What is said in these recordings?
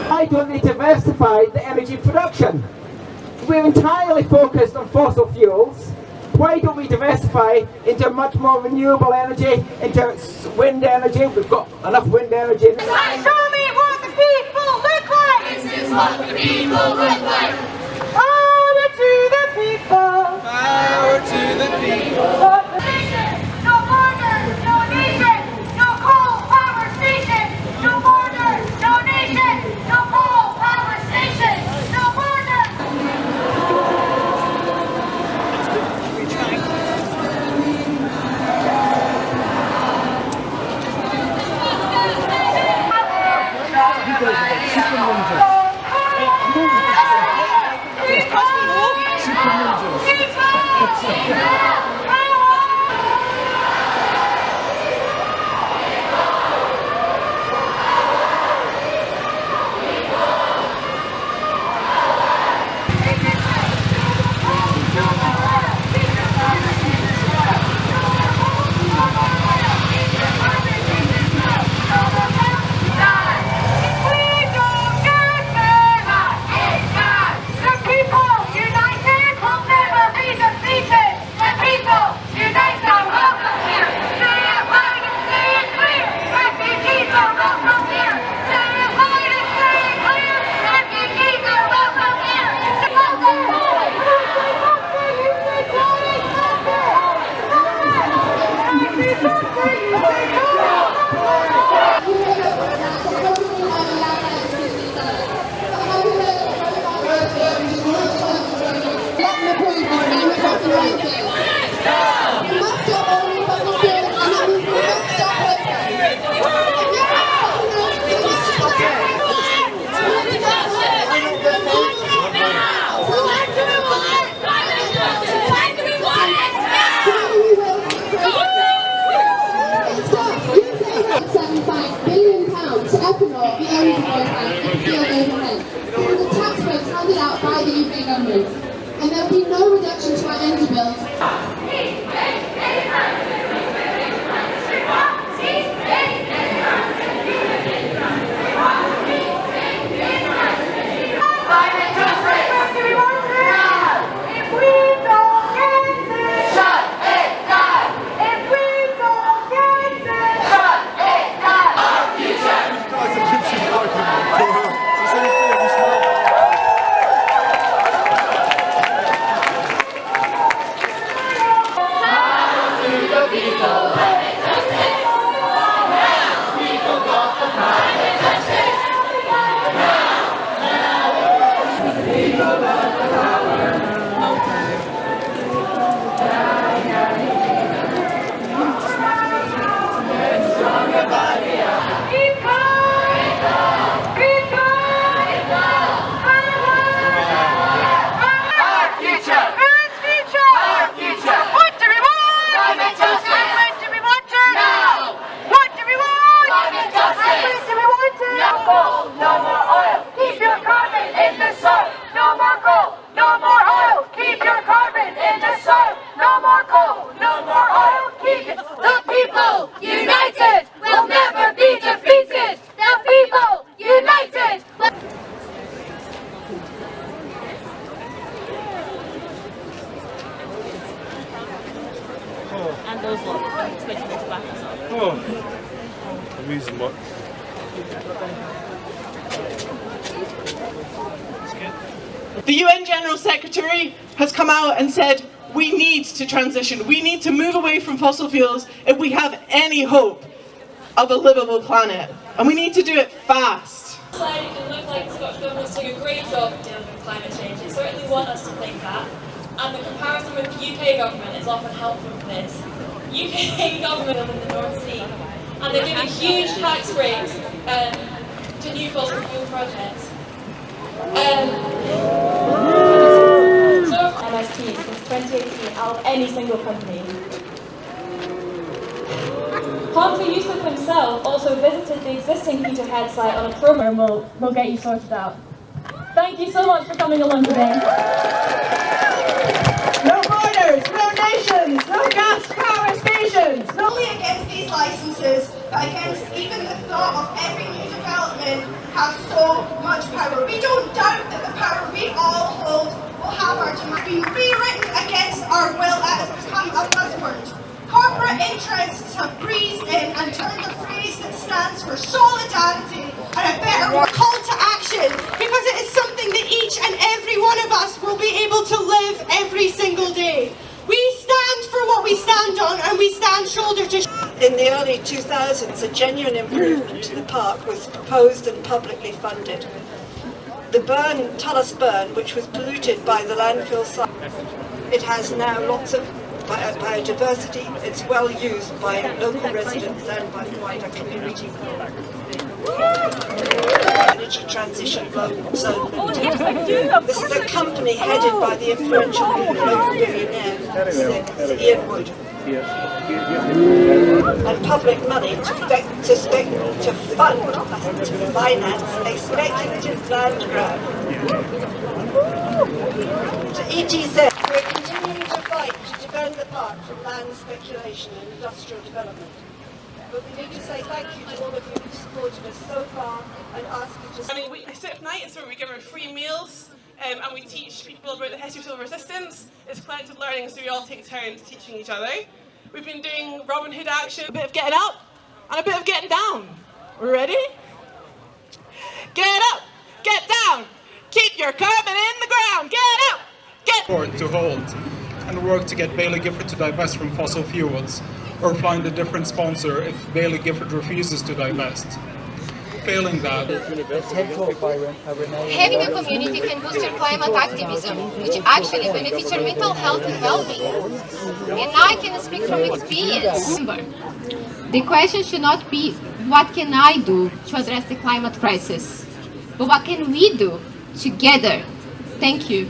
Why don't they diversify the energy production? We're entirely focused on fossil fuels. Why don't we diversify into much more renewable energy, into wind energy? We've got enough wind energy. Show me what the people look like! This is what the people look like! Power to the people! Power to the people! No borders, no nation, no coal power station! No borders, no nation, no coal power station! No borders! And there will be no reduction to our energy bills. those lot expecting them to back us up? Oh, amazing what? The UN General Secretary has come out and said we need to transition, we need to move away from fossil fuels if we have any hope of a livable planet, and we need to do it fast. It looks like the Scottish Government's doing a great job of dealing with climate change. They certainly want us to think that, and the comparison with the UK government is often helpful for this. UK government in the North Sea, and they're giving huge tax breaks to new fossil fuel projects. MSPs since 2018 out of any single company. Humphrey Yusuf himself also visited the existing Peterhead site on a program. We'll get you sorted out. Thank you so much for coming along today. No borders, no nations, no gas power stations. Not only against these licenses, but against even the thought of every new development have so much power. We don't doubt that the power we all hold will have our demand being rewritten against our will as become a buzzword. Corporate interests have breezed in and turned the phrase that stands for solidarity and a better call to action, because it is something that each and every one of us will be able to live every single day. We stand for what we stand on, and we stand shoulder to shoulder. In the early 2000s, a genuine improvement to the park was proposed and publicly funded. The Tullis Burn, which was polluted by the landfill site, it has now lots of biodiversity. It's well used by local residents and by the wider community. Energy transition zone. This is a company headed by the influential local billionaire, Ian Wood. And public money to finance a speculative land grab. To ETZ, we're continuing to fight to defend the park from land speculation and industrial development. But we need to say thank you to all of you who supported us so far and ask you to... I mean, we sit at night, so we give them free meals, and we teach people about the history of civil resistance. It's collective learning, so we all take turns teaching each other. We've been doing Robin Hood action, a bit of getting up and a bit of getting down. We ready? Get up, get down, keep your carbon in the ground, get up, get... To hold and work to get Baillie Gifford to divest from fossil fuels, or find a different sponsor if Baillie Gifford refuses to divest. Failing that, Having a community can boost your climate activism, which actually benefits your mental health and well-being. And I can speak from experience. Remember, the question should not be, what can I do to address the climate crisis? But what can we do together? Thank you.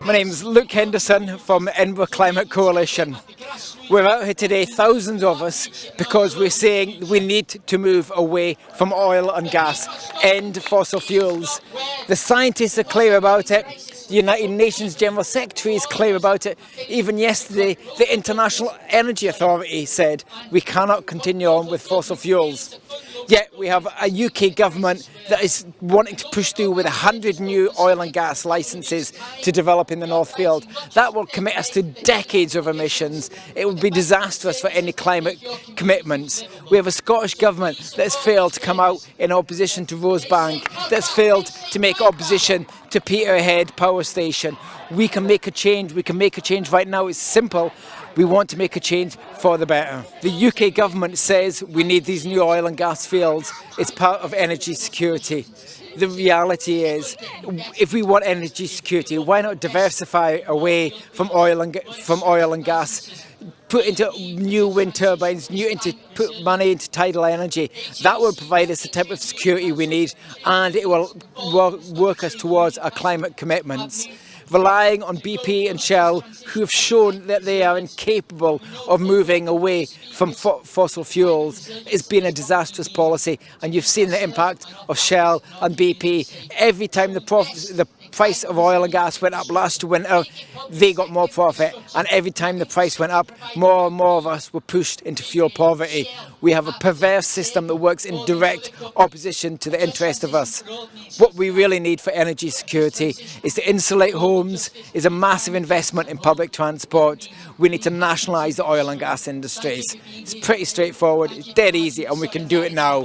My name's Luke Henderson from Edinburgh Climate Coalition. We're out here today, thousands of us, because we're saying we need to move away from oil and gas, end fossil fuels. The scientists are clear about it. The United Nations General Secretary is clear about it. Even yesterday, the International Energy Authority said we cannot continue on with fossil fuels. Yet we have a UK government that is wanting to push through with 100 new oil and gas licences to develop in the North Field. That will commit us to decades of emissions. It will be disastrous for any climate commitments. We have a Scottish government that has failed to come out in opposition to Rosebank, that's failed to make opposition to Peterhead power station. We can make a change. We can make a change right now. It's simple. We want to make a change for the better. The UK government says we need these new oil and gas fields. It's part of energy security. The reality is, if we want energy security, why not diversify away from oil and gas? Put into new wind turbines, put money into tidal energy. That will provide us the type of security we need, and it will work us towards our climate commitments. Relying on BP and Shell, who have shown that they are incapable of moving away from fossil fuels, has been a disastrous policy, and you've seen the impact of Shell and BP. Every time the price of oil and gas went up last winter, they got more profit, and every time the price went up, more and more of us were pushed into fuel poverty. We have a perverse system that works in direct opposition to the interest of us. What we really need for energy security is to insulate homes, is a massive investment in public transport. We need to nationalise the oil and gas industries. It's pretty straightforward, it's dead easy, and we can do it now.